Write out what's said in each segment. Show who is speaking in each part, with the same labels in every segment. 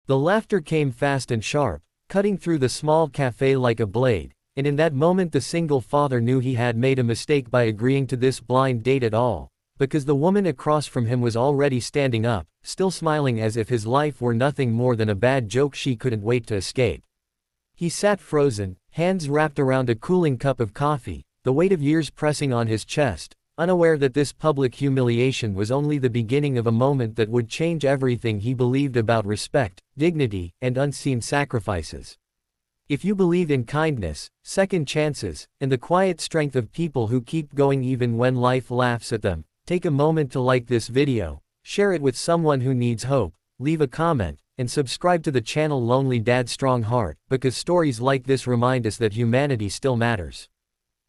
Speaker 1: The laughter came fast and sharp, cutting through the small cafe like a blade, and in that moment the single father knew he had made a mistake by agreeing to this blind date at all, because the woman across from him was already standing up, still smiling as if his life were nothing more than a bad joke she couldn't wait to escape. He sat frozen, hands wrapped around a cooling cup of coffee, the weight of years pressing on his chest, unaware that this public humiliation was only the beginning of a moment that would change everything he believed about respect, dignity, and unseen sacrifices. If you believe in kindness, second chances, and the quiet strength of people who keep going even when life laughs at them, take a moment to like this video, share it with someone who needs hope, leave a comment, and subscribe to the channel Lonely Dad Strong Heart, because stories like this remind us that humanity still matters.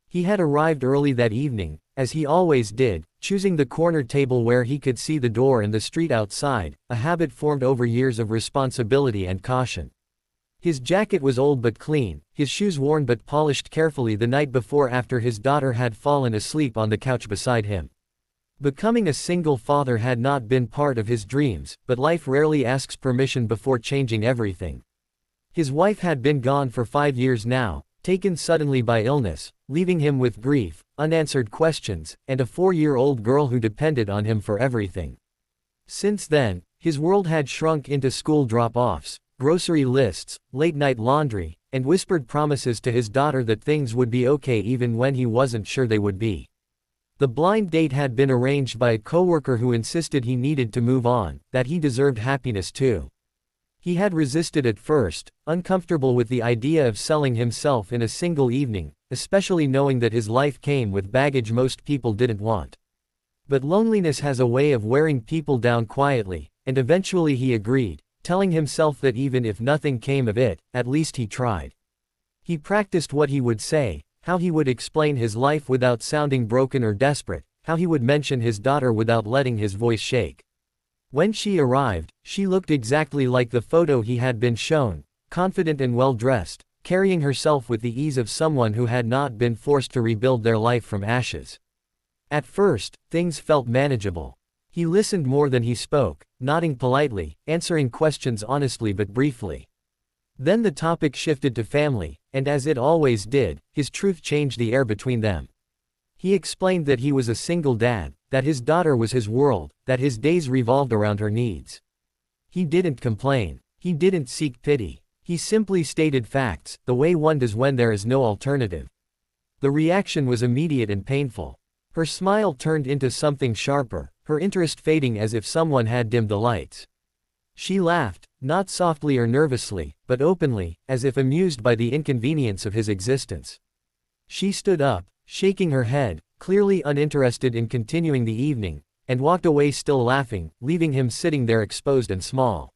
Speaker 1: He had arrived early that evening, as he always did, choosing the corner table where he could see the door and the street outside, a habit formed over years of responsibility and caution. His jacket was old but clean, his shoes worn but polished carefully the night before after his daughter had fallen asleep on the couch beside him. Becoming a single father had not been part of his dreams, but life rarely asks permission before changing everything. His wife had been gone for 5 years now, taken suddenly by illness, leaving him with grief, unanswered questions, and a 4-year-old girl who depended on him for everything. Since then, his world had shrunk into school drop-offs, grocery lists, late-night laundry, and whispered promises to his daughter that things would be okay even when he wasn't sure they would be. The blind date had been arranged by a coworker who insisted he needed to move on, that he deserved happiness too. He had resisted at first, uncomfortable with the idea of selling himself in a single evening, especially knowing that his life came with baggage most people didn't want. But loneliness has a way of wearing people down quietly, and eventually he agreed, telling himself that even if nothing came of it, at least he tried. He practiced what he would say, how he would explain his life without sounding broken or desperate, how he would mention his daughter without letting his voice shake. When she arrived, she looked exactly like the photo he had been shown, confident and well-dressed, carrying herself with the ease of someone who had not been forced to rebuild their life from ashes. At first, things felt manageable. He listened more than he spoke, nodding politely, answering questions honestly but briefly. Then the topic shifted to family, and as it always did, his truth changed the air between them. He explained that he was a single dad, that his daughter was his world, that his days revolved around her needs. He didn't complain. He didn't seek pity. He simply stated facts, the way one does when there is no alternative. The reaction was immediate and painful. Her smile turned into something sharper, her interest fading as if someone had dimmed the lights. She laughed, not softly or nervously, but openly, as if amused by the inconvenience of his existence. She stood up, shaking her head, clearly uninterested in continuing the evening, and walked away still laughing, leaving him sitting there exposed and small.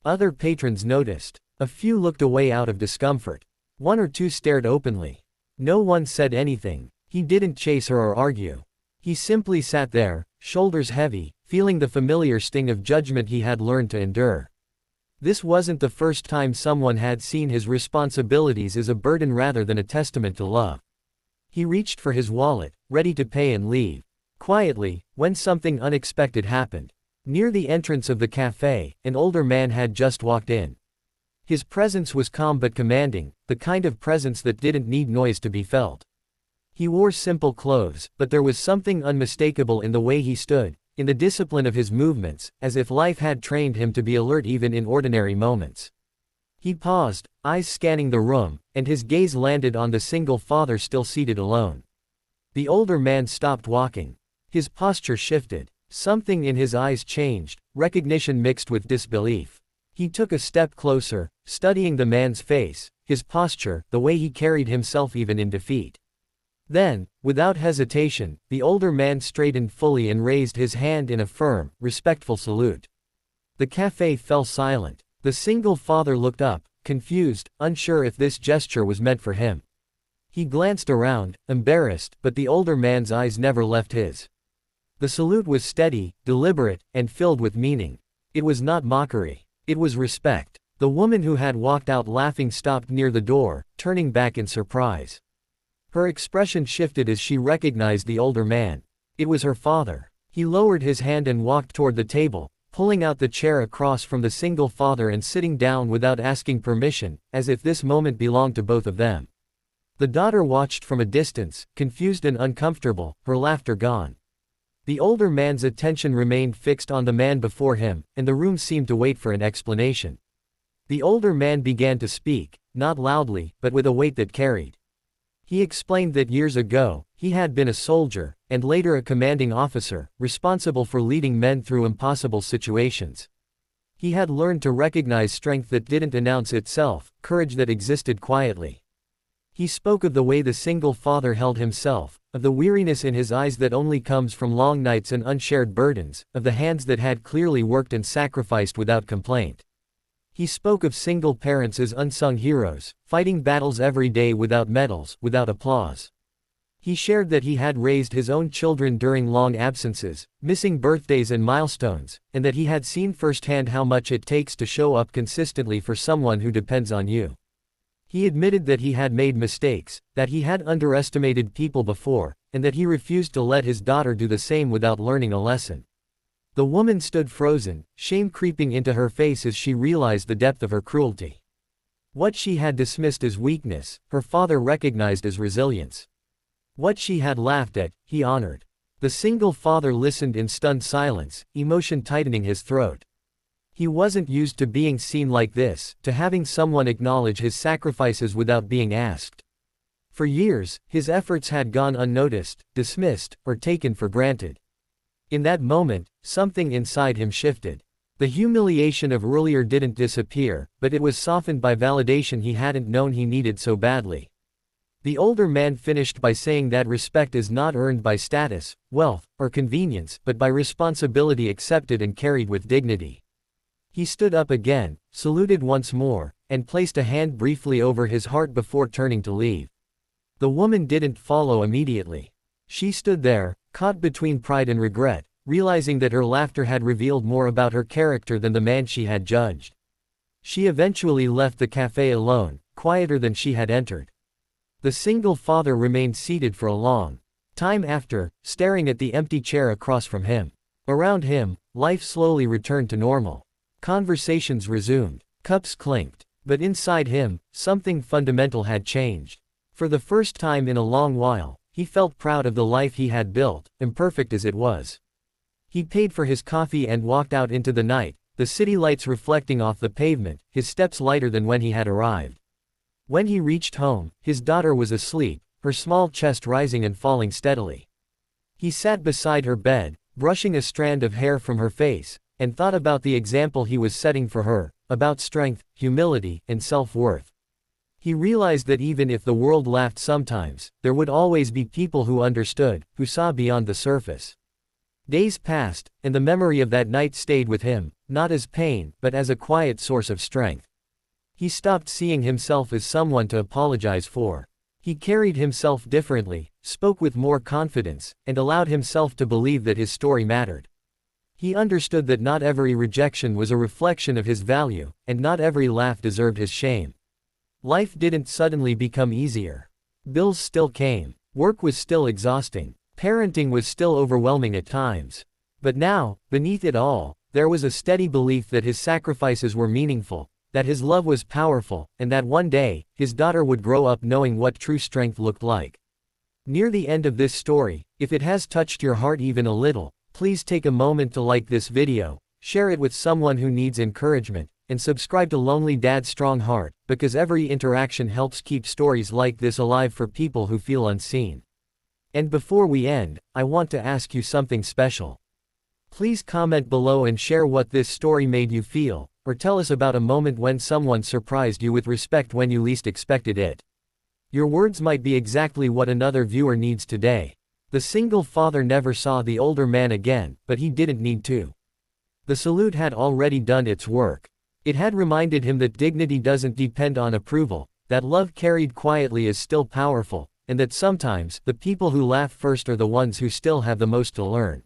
Speaker 1: Other patrons noticed. A few looked away out of discomfort. 1 or 2 stared openly. No one said anything. He didn't chase her or argue. He simply sat there, shoulders heavy, feeling the familiar sting of judgment he had learned to endure. This wasn't the first time someone had seen his responsibilities as a burden rather than a testament to love. He reached for his wallet, ready to pay and leave. Quietly, when something unexpected happened. Near the entrance of the cafe, an older man had just walked in. His presence was calm but commanding, the kind of presence that didn't need noise to be felt. He wore simple clothes, but there was something unmistakable in the way he stood, in the discipline of his movements, as if life had trained him to be alert even in ordinary moments. He paused, eyes scanning the room, and his gaze landed on the single father still seated alone. The older man stopped walking. His posture shifted. Something in his eyes changed, recognition mixed with disbelief. He took a step closer, studying the man's face, his posture, the way he carried himself even in defeat. Then, without hesitation, the older man straightened fully and raised his hand in a firm, respectful salute. The cafe fell silent. The single father looked up, confused, unsure if this gesture was meant for him. He glanced around, embarrassed, but the older man's eyes never left his. The salute was steady, deliberate, and filled with meaning. It was not mockery. It was respect. The woman who had walked out laughing stopped near the door, turning back in surprise. Her expression shifted as she recognized the older man. It was her father. He lowered his hand and walked toward the table, pulling out the chair across from the single father and sitting down without asking permission, as if this moment belonged to both of them. The daughter watched from a distance, confused and uncomfortable, her laughter gone. The older man's attention remained fixed on the man before him, and the room seemed to wait for an explanation. The older man began to speak, not loudly, but with a weight that carried. He explained that years ago, he had been a soldier, and later a commanding officer, responsible for leading men through impossible situations. He had learned to recognize strength that didn't announce itself, courage that existed quietly. He spoke of the way the single father held himself, of the weariness in his eyes that only comes from long nights and unshared burdens, of the hands that had clearly worked and sacrificed without complaint. He spoke of single parents as unsung heroes, fighting battles every day without medals, without applause. He shared that he had raised his own children during long absences, missing birthdays and milestones, and that he had seen firsthand how much it takes to show up consistently for someone who depends on you. He admitted that he had made mistakes, that he had underestimated people before, and that he refused to let his daughter do the same without learning a lesson. The woman stood frozen, shame creeping into her face as she realized the depth of her cruelty. What she had dismissed as weakness, her father recognized as resilience. What she had laughed at, he honored. The single father listened in stunned silence, emotion tightening his throat. He wasn't used to being seen like this, to having someone acknowledge his sacrifices without being asked. For years, his efforts had gone unnoticed, dismissed, or taken for granted. In that moment, something inside him shifted. The humiliation of earlier didn't disappear, but it was softened by validation he hadn't known he needed so badly. The older man finished by saying that respect is not earned by status, wealth, or convenience, but by responsibility accepted and carried with dignity. He stood up again, saluted once more, and placed a hand briefly over his heart before turning to leave. The woman didn't follow immediately. She stood there, caught between pride and regret, realizing that her laughter had revealed more about her character than the man she had judged. She eventually left the cafe alone, quieter than she had entered. The single father remained seated for a long time after, staring at the empty chair across from him. Around him, life slowly returned to normal. Conversations resumed, cups clinked, but inside him, something fundamental had changed. For the first time in a long while, he felt proud of the life he had built, imperfect as it was. He paid for his coffee and walked out into the night, the city lights reflecting off the pavement, his steps lighter than when he had arrived. When he reached home, his daughter was asleep, her small chest rising and falling steadily. He sat beside her bed, brushing a strand of hair from her face, and thought about the example he was setting for her, about strength, humility, and self-worth. He realized that even if the world laughed sometimes, there would always be people who understood, who saw beyond the surface. Days passed, and the memory of that night stayed with him, not as pain, but as a quiet source of strength. He stopped seeing himself as someone to apologize for. He carried himself differently, spoke with more confidence, and allowed himself to believe that his story mattered. He understood that not every rejection was a reflection of his value, and not every laugh deserved his shame. Life didn't suddenly become easier. Bills still came. Work was still exhausting. Parenting was still overwhelming at times. But now, beneath it all, there was a steady belief that his sacrifices were meaningful, that his love was powerful, and that one day, his daughter would grow up knowing what true strength looked like. Near the end of this story, if it has touched your heart even a little, please take a moment to like this video, share it with someone who needs encouragement, and subscribe to Lonely Dad's Strong Heart, because every interaction helps keep stories like this alive for people who feel unseen. And before we end, I want to ask you something special. Please comment below and share what this story made you feel, or tell us about a moment when someone surprised you with respect when you least expected it. Your words might be exactly what another viewer needs today. The single father never saw the older man again, but he didn't need to. The salute had already done its work. It had reminded him that dignity doesn't depend on approval, that love carried quietly is still powerful, and that sometimes, the people who laugh first are the ones who still have the most to learn.